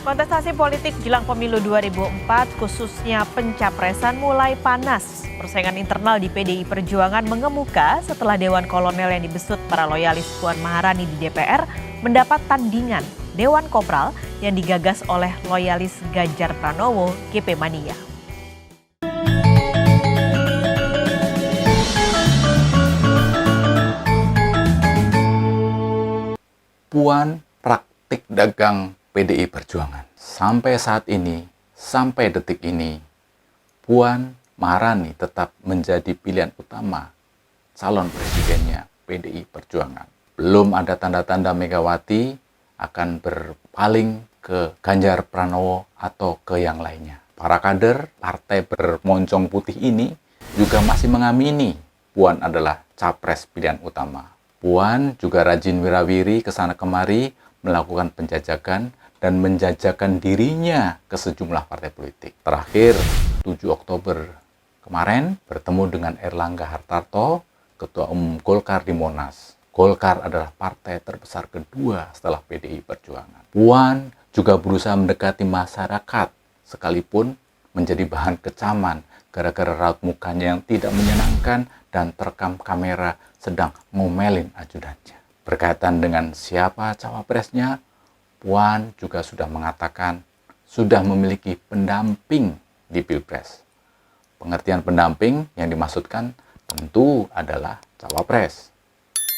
Kontestasi politik jelang pemilu 2004, khususnya pencapresan mulai panas. Persaingan internal di PDI Perjuangan mengemuka setelah Dewan Kolonel yang dibesut para loyalis Puan Maharani di DPR mendapat tandingan Dewan Kopral yang digagas oleh loyalis Ganjar Pranowo, GP Mania. Puan praktik dagang PDI Perjuangan. Sampai saat ini, sampai detik ini, Puan Maharani tetap menjadi pilihan utama calon presidennya PDI Perjuangan. Belum ada tanda-tanda Megawati akan berpaling ke Ganjar Pranowo atau ke yang lainnya. Para kader partai bermoncong putih ini juga masih mengamini Puan adalah capres pilihan utama. Puan juga rajin wirawiri ke sana kemari melakukan penjajakan dan menjajakan dirinya ke sejumlah partai politik. Terakhir, 7 Oktober kemarin bertemu dengan Erlangga Hartarto, Ketua Umum Golkar di Monas. Golkar adalah partai terbesar kedua setelah PDI Perjuangan. Puan juga berusaha mendekati masyarakat, sekalipun menjadi bahan kecaman gara-gara raut mukanya yang tidak menyenangkan dan terekam kamera sedang ngomelin ajudannya. Berkaitan dengan siapa cawapresnya, Puan juga sudah mengatakan sudah memiliki pendamping di Pilpres. Pengertian pendamping yang dimaksudkan tentu adalah cawapres.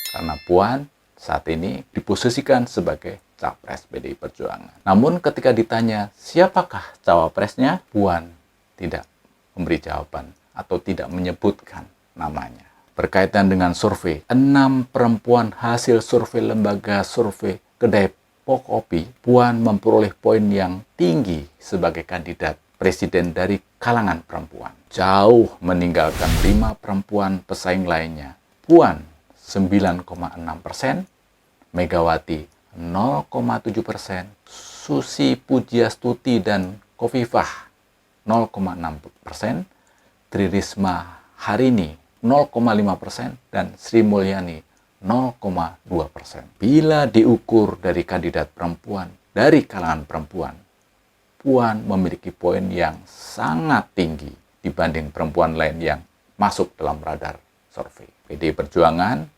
Karena Puan saat ini diposisikan sebagai capres PDI Perjuangan. Namun ketika ditanya siapakah cawapresnya, Puan tidak memberi jawaban atau tidak menyebutkan namanya. Berkaitan dengan survei, 6 perempuan hasil survei lembaga survei Kedai Pokopi, Puan memperoleh poin yang tinggi sebagai kandidat presiden dari kalangan perempuan. Jauh meninggalkan 5 perempuan pesaing lainnya. Puan 9,6%, Megawati 0,7%, Susi Pujiastuti dan Kofifah 0,6%, Tri Risma Harini 0,5%, dan Sri Mulyani 0,2%. Bila diukur dari kandidat perempuan dari kalangan perempuan, Puan memiliki poin yang sangat tinggi dibanding perempuan lain yang masuk dalam radar survei. PDI Perjuangan,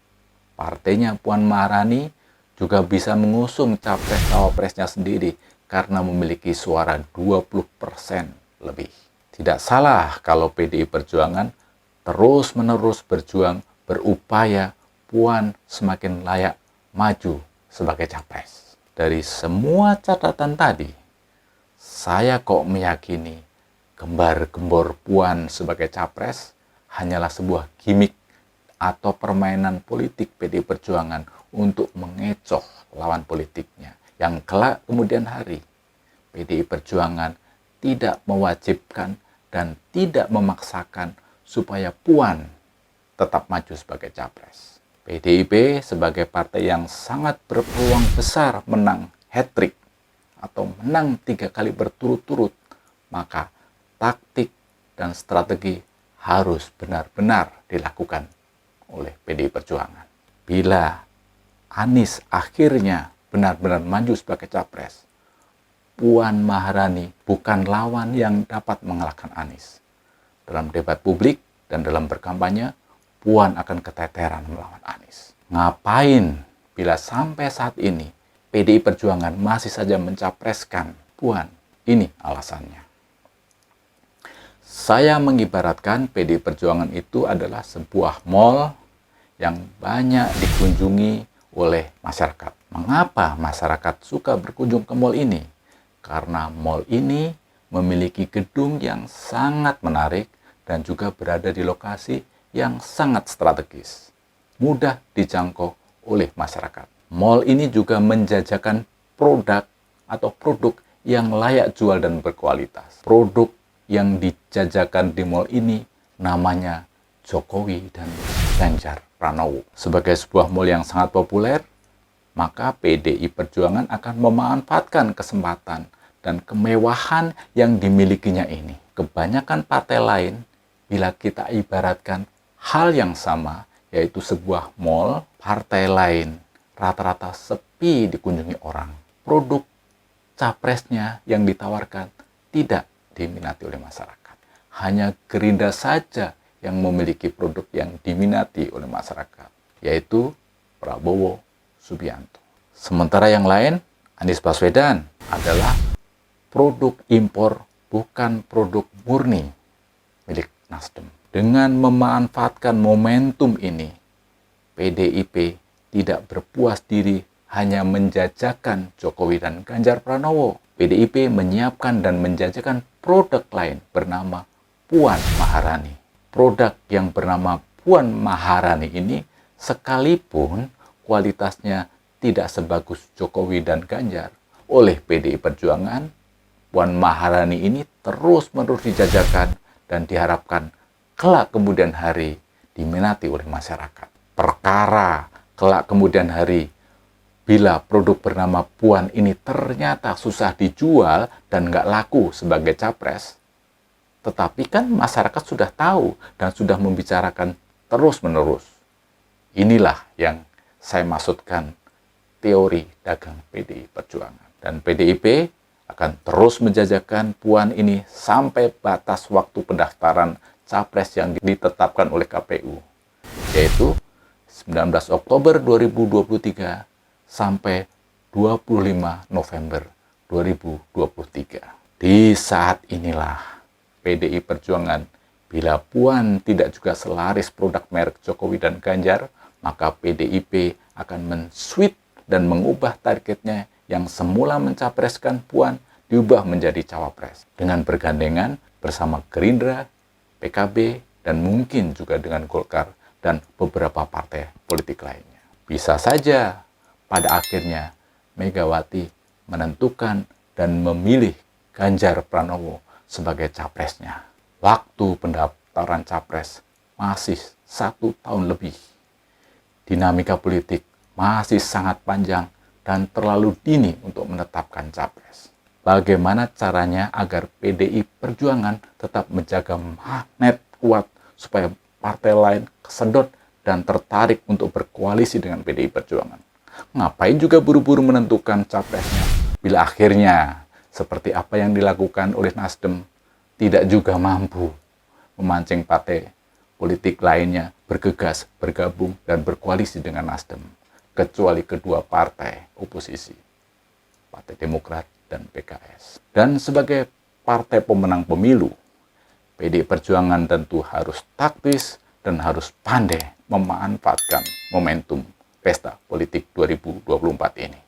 partainya Puan Maharani, juga bisa mengusung capres-cawapresnya sendiri karena memiliki suara 20% lebih. Tidak salah kalau PDI Perjuangan terus-menerus berjuang, berupaya Puan semakin layak maju sebagai capres. Dari semua catatan tadi, saya kok meyakini gembar-gembor Puan sebagai capres hanyalah sebuah gimmick atau permainan politik PDI Perjuangan untuk mengecoh lawan politiknya. Yang kelak kemudian hari, PDI Perjuangan tidak mewajibkan dan tidak memaksakan supaya Puan tetap maju sebagai capres. PDIP sebagai partai yang sangat berpeluang besar menang hat-trick atau menang 3 kali berturut-turut, maka taktik dan strategi harus benar-benar dilakukan oleh PDI Perjuangan. Bila Anies akhirnya benar-benar maju sebagai capres, Puan Maharani bukan lawan yang dapat mengalahkan Anies. Dalam debat publik dan dalam berkampanye, Puan akan keteteran melawan Anies. Ngapain bila sampai saat ini PDI Perjuangan masih saja mencapreskan Puan? Ini alasannya. Saya mengibaratkan PDI Perjuangan itu adalah sebuah mall yang banyak dikunjungi oleh masyarakat. Mengapa masyarakat suka berkunjung ke mall ini? Karena mall ini memiliki gedung yang sangat menarik dan juga berada di lokasi yang sangat strategis, mudah dijangkau oleh masyarakat. Mall ini juga menjajakan produk atau produk yang layak jual dan berkualitas. Produk yang dijajakan di mall ini namanya Jokowi dan Ganjar Pranowo. Sebagai sebuah mall yang sangat populer, maka PDI Perjuangan akan memanfaatkan kesempatan dan kemewahan yang dimilikinya ini. Kebanyakan partai lain, bila kita ibaratkan hal yang sama, yaitu sebuah mall, partai lain rata-rata sepi dikunjungi orang. Produk capresnya yang ditawarkan tidak diminati oleh masyarakat. Hanya Gerindra saja yang memiliki produk yang diminati oleh masyarakat, yaitu Prabowo Subianto. Sementara yang lain, Anies Baswedan adalah produk impor, bukan produk murni milik Nasdem. Dengan memanfaatkan momentum ini, PDIP tidak berpuas diri hanya menjajakan Jokowi dan Ganjar Pranowo. PDIP menyiapkan dan menjajakan produk lain bernama Puan Maharani. Produk yang bernama Puan Maharani ini sekalipun kualitasnya tidak sebagus Jokowi dan Ganjar, oleh PDI Perjuangan, Puan Maharani ini terus-menerus dijajakan dan diharapkan kelak kemudian hari diminati oleh masyarakat. Perkara kelak kemudian hari bila produk bernama Puan ini ternyata susah dijual dan nggak laku sebagai capres, tetapi kan masyarakat sudah tahu dan sudah membicarakan terus-menerus. Inilah yang saya maksudkan teori dagang PDI Perjuangan. Dan PDIP akan terus menjajakan Puan ini sampai batas waktu pendaftaran capres yang ditetapkan oleh KPU, yaitu 19 Oktober 2023 sampai 25 November 2023. Di saat inilah PDI Perjuangan, bila Puan tidak juga selaris produk merek Jokowi dan Ganjar, maka PDIP akan men-switch dan mengubah targetnya yang semula mencapreskan Puan diubah menjadi cawapres dengan bergandengan bersama Gerindra, PKB, dan mungkin juga dengan Golkar dan beberapa partai politik lainnya. Bisa saja pada akhirnya Megawati menentukan dan memilih Ganjar Pranowo sebagai capresnya. Waktu pendaftaran capres masih 1 tahun lebih. Dinamika politik masih sangat panjang dan terlalu dini untuk menetapkan capres. Bagaimana caranya agar PDI Perjuangan tetap menjaga magnet kuat supaya partai lain kesedot dan tertarik untuk berkoalisi dengan PDI Perjuangan? Ngapain juga buru-buru menentukan capresnya bila akhirnya seperti apa yang dilakukan oleh Nasdem tidak juga mampu memancing partai politik lainnya bergegas, bergabung, dan berkoalisi dengan Nasdem, kecuali kedua partai oposisi, Partai Demokrat dan PKS. Dan sebagai partai pemenang pemilu, PDI Perjuangan tentu harus taktis dan harus pandai memanfaatkan momentum pesta politik 2024 ini.